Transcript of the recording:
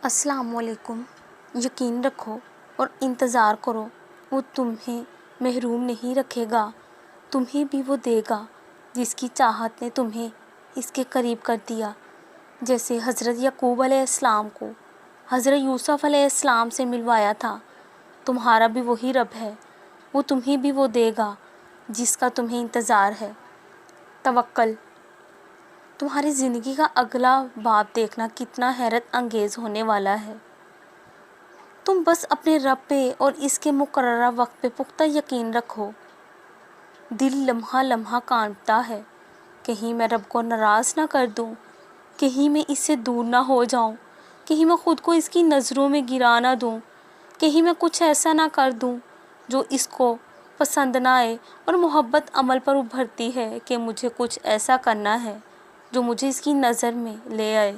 السلام علیکم۔ یقین رکھو اور انتظار کرو، وہ تمہیں محروم نہیں رکھے گا، تمہیں بھی وہ دے گا جس کی چاہت نے تمہیں اس کے قریب کر دیا۔ جیسے حضرت یعقوب علیہ السلام کو حضرت یوسف علیہ السلام سے ملوایا تھا، تمہارا بھی وہی رب ہے، وہ تمہیں بھی وہ دے گا جس کا تمہیں انتظار ہے۔ توکل۔ تمہاری زندگی کا اگلا باب دیکھنا کتنا حیرت انگیز ہونے والا ہے۔ تم بس اپنے رب پہ اور اس کے مقررہ وقت پہ پختہ یقین رکھو۔ دل لمحہ لمحہ کانپتا ہے، کہیں میں رب کو ناراض نہ کر دوں، کہیں میں اس سے دور نہ ہو جاؤں، کہیں میں خود کو اس کی نظروں میں گرا نہ دوں، کہیں میں کچھ ایسا نہ کر دوں جو اس کو پسند نہ آئے، اور محبت عمل پر ابھرتی ہے کہ مجھے کچھ ایسا کرنا ہے جو مجھے اس کی نظر میں لے آئے۔